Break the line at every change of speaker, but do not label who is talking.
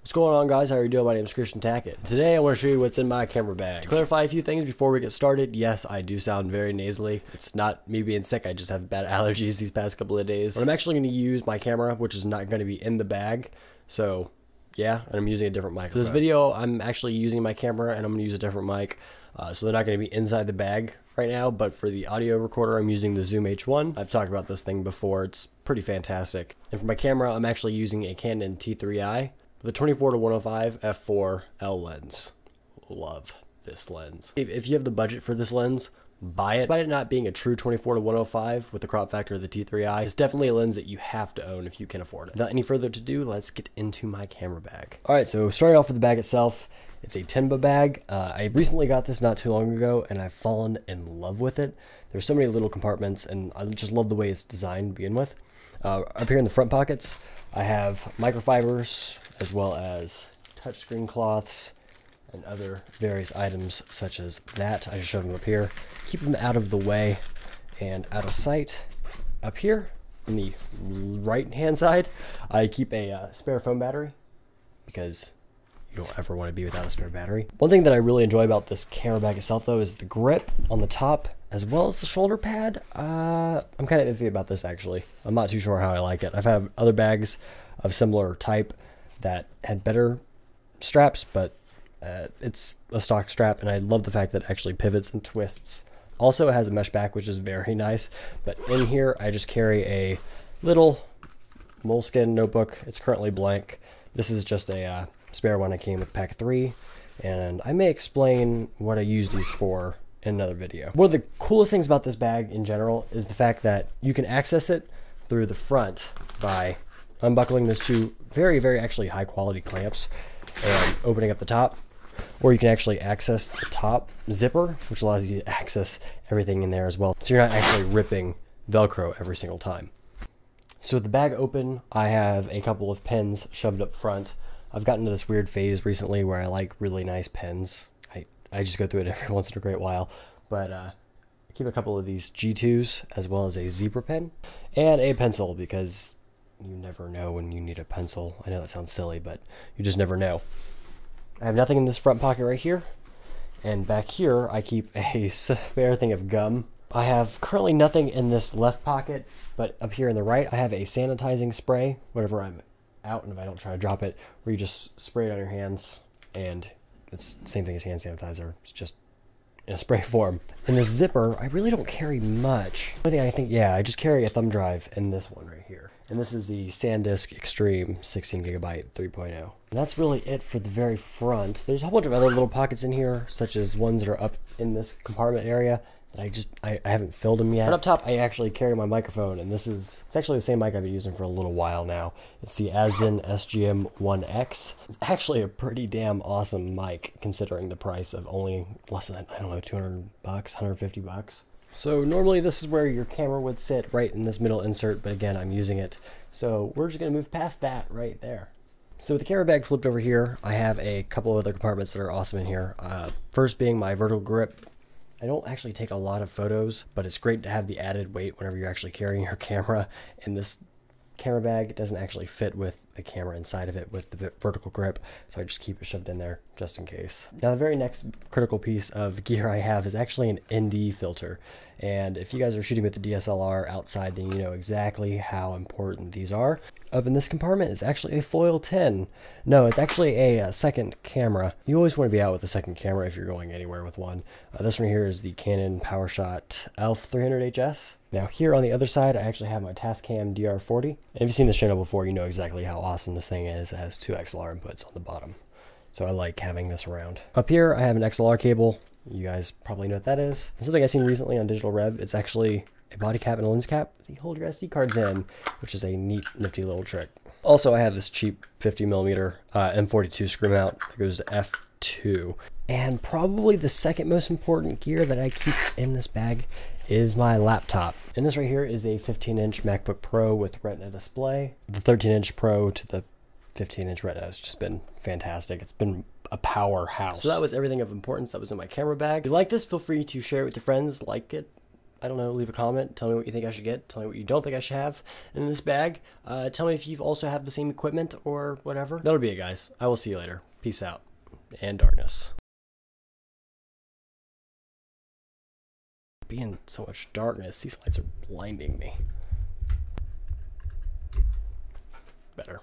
What's going on, guys? How are you doing? My name is Tackett. Today I want to show you what's in my camera bag. To clarify a few things before we get started, yes, I do sound very nasally. It's not me being sick, I just have bad allergies these past couple of days. But I'm actually going to use my camera, which is not going to be in the bag. So yeah, and I'm using a different mic. For this video, I'm actually using my camera and I'm going to use a different mic. So they're not going to be inside the bag right now, but for the audio recorder, I'm using the Zoom H1. I've talked about this thing before. It's pretty fantastic. And for my camera, I'm actually using a Canon T3i. The 24-105 f4L lens. Love this lens. If you have the budget for this lens, buy it. Despite it not being a true 24-105 with the crop factor of the T3i, it's definitely a lens that you have to own if you can afford it. Without any further ado, let's get into my camera bag. All right, so starting off with the bag itself, it's a Timba bag. I recently got this not too long ago, and I've fallen in love with it. There's so many little compartments, and I just love the way it's designed to begin with. Up here in the front pockets, I have microfibers, as well as touchscreen cloths and other various items such as that. I just shove them up here, keep them out of the way and out of sight. Up here on the right hand side, I keep a spare phone battery because you don't ever want to be without a spare battery. One thing that I really enjoy about this camera bag itself though is the grip on the top as well as the shoulder pad. I'm kind of iffy about this actually. I'm not too sure how I like it. I've had other bags of similar type that had better straps, but it's a stock strap, and I love the fact that it actually pivots and twists. Also, it has a mesh back, which is very nice, but in here I just carry a little moleskin notebook. It's currently blank. This is just a spare one I came with pack 3, and I may explain what I use these for in another video. One of the coolest things about this bag in general is the fact that you can access it through the front by unbuckling those two very actually high quality clamps and opening up the top, or you can actually access the top zipper, which allows you to access everything in there as well, so you're not actually ripping Velcro every single time. So with the bag open, I have a couple of pens shoved up front. I've gotten to this weird phase recently where I like really nice pens. I just go through it every once in a great while, but I keep a couple of these G2s as well as a zebra pen and a pencil, because you never know when you need a pencil. I know that sounds silly, but you just never know. I have nothing in this front pocket right here. And back here, I keep a spare thing of gum. I have currently nothing in this left pocket, but up here in the right, I have a sanitizing spray, whenever I'm out and if I don't try to drop it, where you just spray it on your hands, and it's the same thing as hand sanitizer. It's just in a spray form. In this zipper, I really don't carry much. The only thing I think, yeah, I just carry a thumb drive in this one right here. And this is the SanDisk Extreme 16GB 3.0. And that's really it for the very front. There's a whole bunch of other little pockets in here, such as ones that are up in this compartment area that I haven't filled them yet. But up top, I actually carry my microphone, and it's actually the same mic I've been using for a little while now. It's the Asden SGM-1X. It's actually a pretty damn awesome mic, considering the price of only less than, I don't know, 200 bucks, 150 bucks. So normally this is where your camera would sit, right in this middle insert, but again, I'm using it. So we're just gonna move past that right there. So with the camera bag flipped over here, I have a couple of other compartments that are awesome in here. First being my vertical grip. I don't actually take a lot of photos, but it's great to have the added weight whenever you're actually carrying your camera. And this camera bag, it doesn't actually fit with the camera inside of it with the vertical grip, so I just keep it shoved in there just in case. Now the very next critical piece of gear I have is actually an ND filter, and if you guys are shooting with the DSLR outside, then you know exactly how important these are. Up in this compartment is actually a foil 10. No, it's actually a second camera. You always want to be out with a second camera if you're going anywhere with one. This one here is the Canon PowerShot ELPH 300HS. Now here on the other side, I actually have my Tascam DR40. And if you've seen this channel before, you know exactly how awesome this thing is. It has 2 XLR inputs on the bottom. So I like having this around. Up here, I have an XLR cable. You guys probably know what that is. It's something I've seen recently on Digital Rev. It's actually a body cap and a lens cap that you hold your SD cards in, which is a neat, nifty little trick. Also, I have this cheap 50mm M42 screw mount that goes to f2. And probably the second most important gear that I keep in this bag is my laptop. And this right here is a 15-inch MacBook Pro with Retina display. The 13-inch Pro to the 15-inch Retina has just been fantastic. It's been a powerhouse. So that was everything of importance that was in my camera bag. If you like this, feel free to share it with your friends, like it, I don't know, leave a comment. Tell me what you think I should get. Tell me what you don't think I should have in this bag. Tell me if you also have the same equipment or whatever. That'll be it, guys. I will see you later. Peace out. And darkness. Being so much darkness, these lights are blinding me. Better.